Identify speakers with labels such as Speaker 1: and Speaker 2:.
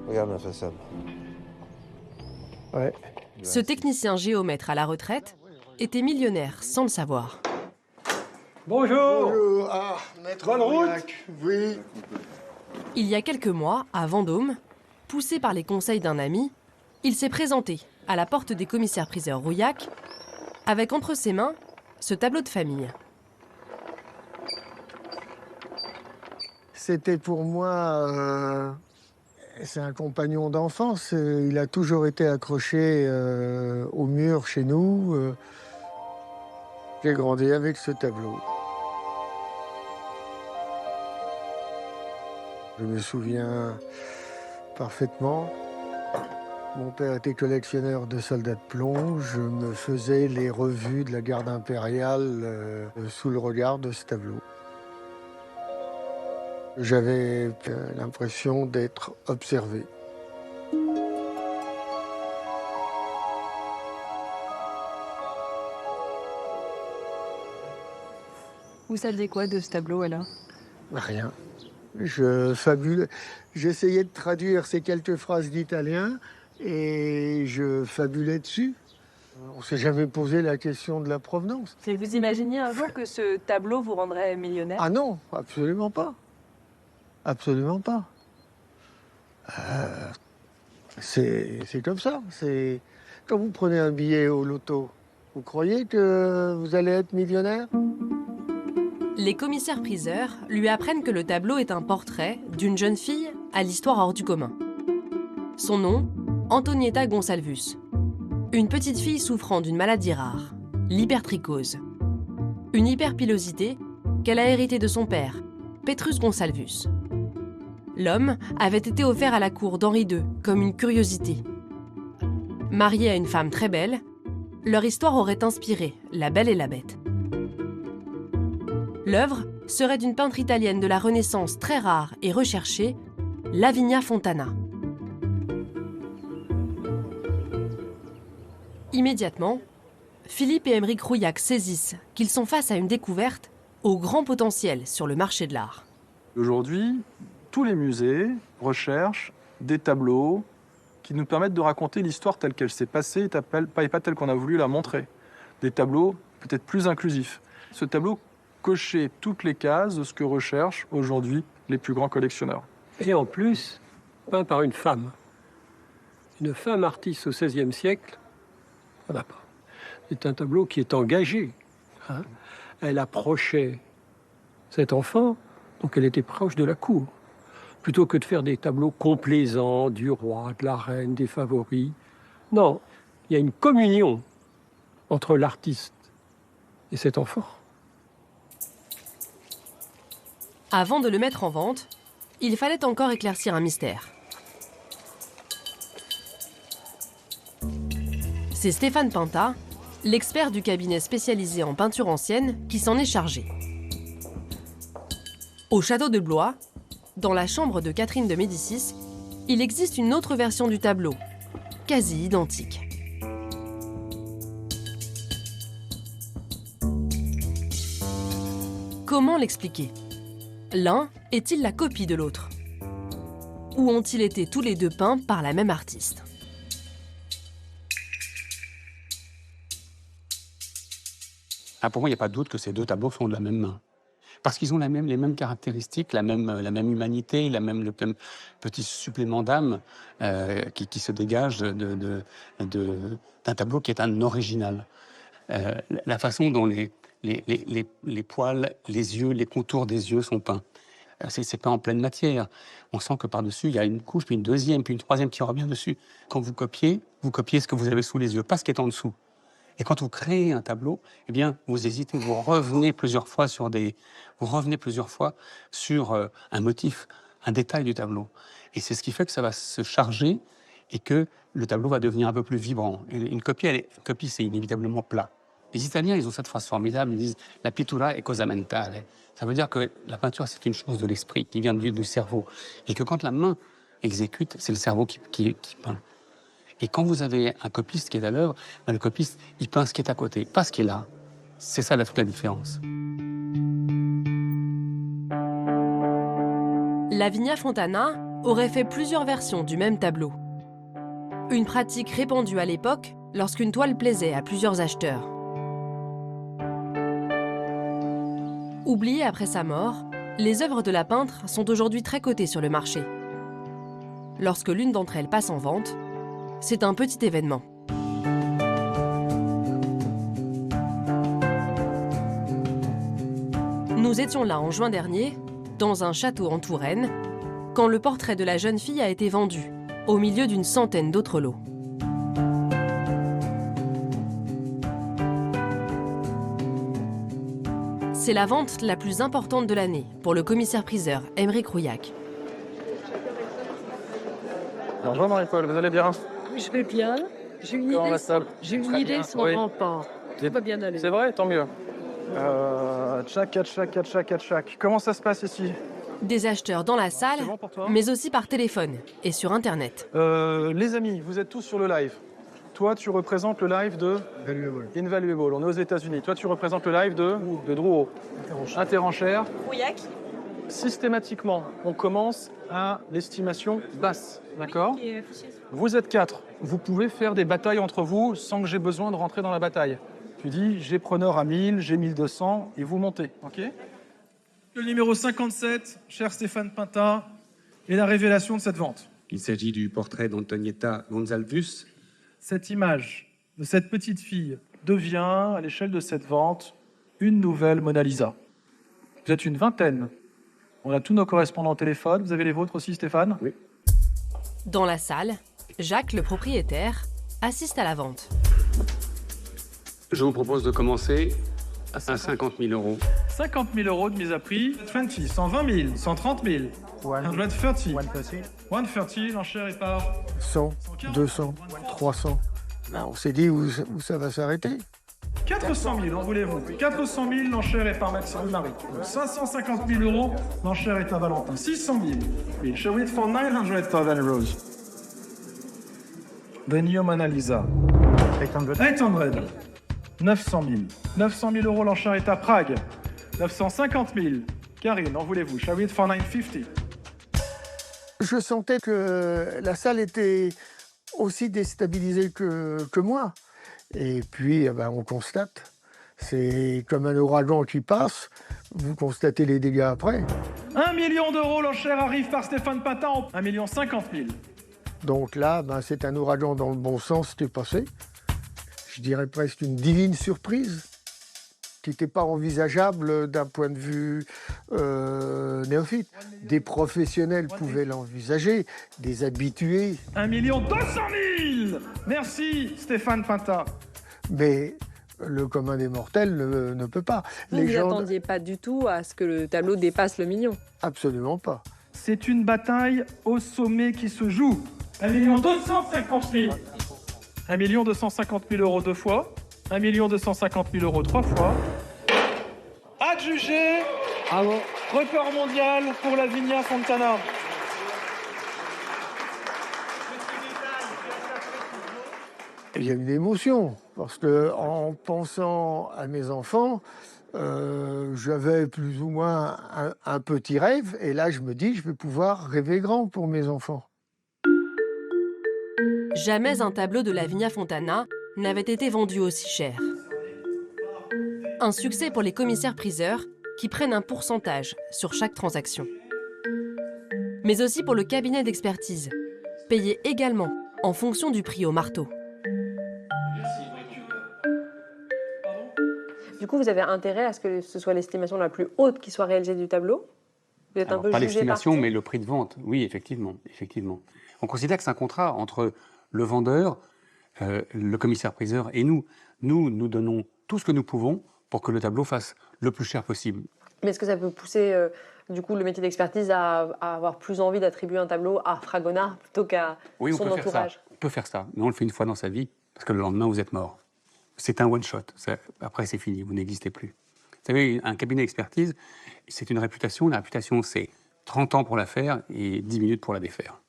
Speaker 1: Regarde la façade.
Speaker 2: Ouais.
Speaker 3: Ce technicien géomètre à la retraite était millionnaire sans le savoir.
Speaker 2: Bonjour.
Speaker 4: Bonjour. Ah, maître
Speaker 2: Bonne route.
Speaker 4: Aurillac. Oui.
Speaker 3: Il y a quelques mois, à Vendôme, poussé par les conseils d'un ami, il s'est présenté à la porte des commissaires-priseurs Rouillac avec entre ses mains ce tableau de famille.
Speaker 4: C'était pour moi... c'est un compagnon d'enfance. Il a toujours été accroché au mur chez nous. J'ai grandi avec ce tableau. Je me souviens parfaitement. Mon père était collectionneur de soldats de plomb. Je me faisais les revues de la garde impériale sous le regard de ce tableau. J'avais l'impression d'être observé.
Speaker 5: Vous saviez quoi de ce tableau, alors?
Speaker 4: Rien. J'essayais de traduire ces quelques phrases d'italien et je fabulais dessus. On ne s'est jamais posé la question de la provenance.
Speaker 5: Vous imaginiez un jour que ce tableau vous rendrait millionnaire?
Speaker 4: Ah non, absolument pas. Absolument pas. C'est comme ça. C'est quand vous prenez un billet au loto, vous croyez que vous allez être millionnaire?
Speaker 3: Les commissaires-priseurs lui apprennent que le tableau est un portrait d'une jeune fille à l'histoire hors du commun. Son nom, Antonietta Gonsalvus. Une petite fille souffrant d'une maladie rare, l'hypertrichose. Une hyperpilosité qu'elle a héritée de son père, Petrus Gonsalvus. L'homme avait été offert à la cour d'Henri II comme une curiosité. Marié à une femme très belle, leur histoire aurait inspiré La Belle et la Bête. L'œuvre serait d'une peintre italienne de la Renaissance très rare et recherchée, Lavinia Fontana. Immédiatement, Philippe et Aymeric Rouillac saisissent qu'ils sont face à une découverte au grand potentiel sur le marché de l'art.
Speaker 6: Aujourd'hui, tous les musées recherchent des tableaux qui nous permettent de raconter l'histoire telle qu'elle s'est passée et pas telle qu'on a voulu la montrer. Des tableaux peut-être plus inclusifs. Ce tableau cochait toutes les cases de ce que recherchent aujourd'hui les plus grands collectionneurs.
Speaker 2: Et en plus, peint par une femme. Une femme artiste au XVIe siècle, on n'a pas. C'est un tableau qui est engagé. Hein. Elle approchait cet enfant, donc elle était proche de la cour. Plutôt que de faire des tableaux complaisants du roi, de la reine, des favoris. Non, il y a une communion entre l'artiste et cet enfant.
Speaker 3: Avant de le mettre en vente, il fallait encore éclaircir un mystère. C'est Stéphane Pinta, l'expert du cabinet spécialisé en peinture ancienne, qui s'en est chargé. Au château de Blois, dans la chambre de Catherine de Médicis, il existe une autre version du tableau, quasi identique. Comment l'expliquer ? L'un est-il la copie de l'autre ? Ou ont-ils été tous les deux peints par la même artiste ?
Speaker 7: Pour moi, il n'y a pas de doute que ces deux tableaux sont de la même main. Parce qu'ils ont les mêmes caractéristiques, la même humanité, le même petit supplément d'âme qui se dégage d'un tableau qui est un original. La façon dont les poils, les yeux, les contours des yeux sont peints, c'est peint en pleine matière. On sent que par-dessus, il y a une couche, puis une deuxième, puis une troisième qui revient dessus. Quand vous copiez ce que vous avez sous les yeux, pas ce qui est en dessous. Et quand vous créez un tableau, eh bien, vous hésitez, vous revenez plusieurs fois sur un motif, un détail du tableau. Et c'est ce qui fait que ça va se charger et que le tableau va devenir un peu plus vibrant. Et une copie, c'est inévitablement plat. Les Italiens, ils ont cette phrase formidable, ils disent « la pittura è cosa mentale ». Ça veut dire que la peinture, c'est une chose de l'esprit, qui vient du cerveau. Et que quand la main exécute, c'est le cerveau qui peint. Et quand vous avez un copiste qui est à l'œuvre, le copiste, il peint ce qui est à côté, pas ce qui est là. C'est ça toute la différence.
Speaker 3: Lavinia Fontana aurait fait plusieurs versions du même tableau. Une pratique répandue à l'époque lorsqu'une toile plaisait à plusieurs acheteurs. Oubliées après sa mort, les œuvres de la peintre sont aujourd'hui très cotées sur le marché. Lorsque l'une d'entre elles passe en vente, c'est un petit événement. Nous étions là en juin dernier, dans un château en Touraine, quand le portrait de la jeune fille a été vendu, au milieu d'une centaine d'autres lots. C'est la vente la plus importante de l'année pour le commissaire-priseur Aymeric Rouillac.
Speaker 6: Bonjour Marie-Paul, vous allez bien?
Speaker 1: Oui, je vais bien. J'ai une
Speaker 6: Comment va
Speaker 1: idée,
Speaker 6: ça?
Speaker 1: j'ai une idée sur
Speaker 6: Oui.
Speaker 1: un rempart. Tout va bien aller.
Speaker 6: C'est vrai, tant mieux. Tchac. Comment ça se passe ici?
Speaker 3: Des acheteurs dans la salle,
Speaker 6: C'est bon pour toi?
Speaker 3: mais aussi par téléphone et sur Internet.
Speaker 6: Les amis, vous êtes tous sur le live. Toi, tu représentes le live de Invaluable. On est aux États-Unis. Toi, tu représentes le live de Drouot. Interenchère.
Speaker 5: Rouillac.
Speaker 6: Systématiquement, on commence à l'estimation basse. D'accord? Vous êtes 4. Vous pouvez faire des batailles entre vous sans que j'ai besoin de rentrer dans la bataille. Tu dis, j'ai preneur à 1000, j'ai 1200, et vous montez. OK? Le numéro 57, cher Stéphane Pinta, est la révélation de cette vente.
Speaker 7: Il s'agit du portrait d'Antonietta Gonçalves.
Speaker 6: Cette image de cette petite fille devient, à l'échelle de cette vente, une nouvelle Mona Lisa. Vous êtes une vingtaine. On a tous nos correspondants au téléphone. Vous avez les vôtres aussi, Stéphane?
Speaker 7: Oui.
Speaker 3: Dans la salle, Jacques, le propriétaire, assiste à la vente.
Speaker 7: Je vous propose de commencer à 50 000 euros.
Speaker 6: 50 000 euros de mise à prix. 20, 120 000, 130 000. 130. 130, l'enchère est par
Speaker 4: 100, 200, 300. Ben, on s'est dit où ça va s'arrêter.
Speaker 6: 400 000, en voulez-vous? 400 000, l'enchère est par Maxime Marie. 550 000 euros, l'enchère est à Valentin. 600 000. We show it for 900,000 euros. The new Mona Lisa. 800. 900 000. 900 000 euros, l'enchère est à Prague. 950 000. Karine, en voulez-vous? Shall we it for 950?
Speaker 4: Je sentais que la salle était aussi déstabilisée que moi. Et puis, eh ben, on constate. C'est comme un ouragan qui passe. Vous constatez les dégâts après.
Speaker 6: 1 million d'euros, l'enchère arrive par Stéphane Patin. 1 50 000.
Speaker 4: Donc là, ben, c'est un ouragan dans le bon sens qui est passé. Je dirais presque une divine surprise qui n'était pas envisageable d'un point de vue néophyte. Des professionnels pouvaient l'envisager, des habitués.
Speaker 6: 1 200 000. Merci Stéphane Pinta.
Speaker 4: Mais le commun des mortels ne peut pas.
Speaker 5: Vous n'attendiez pas du tout à ce que le tableau dépasse le million?
Speaker 4: Absolument pas.
Speaker 6: C'est une bataille au sommet qui se joue. 1 250 000. 1 250 000 euros 2 fois. 1 250 000 euros 3 fois. Adjugé.
Speaker 4: Bravo.
Speaker 6: Record mondial pour la Vigna Fontana.
Speaker 4: Il y a une émotion, parce que en pensant à mes enfants, j'avais plus ou moins un petit rêve, et là je me dis, je vais pouvoir rêver grand pour mes enfants.
Speaker 3: Jamais un tableau de la Vigna Fontana n'avait été vendu aussi cher. Un succès pour les commissaires-priseurs qui prennent un pourcentage sur chaque transaction. Mais aussi pour le cabinet d'expertise, payé également en fonction du prix au marteau.
Speaker 5: Du coup, vous avez intérêt à ce que ce soit l'estimation la plus haute qui soit réalisée du tableau? Vous êtes
Speaker 7: Alors,
Speaker 5: un peu
Speaker 7: pas
Speaker 5: jugé
Speaker 7: l'estimation,
Speaker 5: parti?
Speaker 7: mais le prix de vente. Oui, effectivement. On considère que c'est un contrat entre le vendeur, le commissaire-priseur et nous. Nous donnons tout ce que nous pouvons pour que le tableau fasse le plus cher possible.
Speaker 5: Mais est-ce que ça peut pousser du coup le métier d'expertise à avoir plus envie d'attribuer un tableau à Fragonard plutôt qu'à
Speaker 7: Oui, on
Speaker 5: son
Speaker 7: peut faire ça.
Speaker 5: entourage?
Speaker 7: On peut faire ça, mais on le fait une fois dans sa vie, parce que le lendemain, vous êtes mort. C'est un one-shot. Après, c'est fini, vous n'existez plus. Vous savez, un cabinet d'expertise, c'est une réputation. La réputation, c'est 30 ans pour la faire et 10 minutes pour la défaire.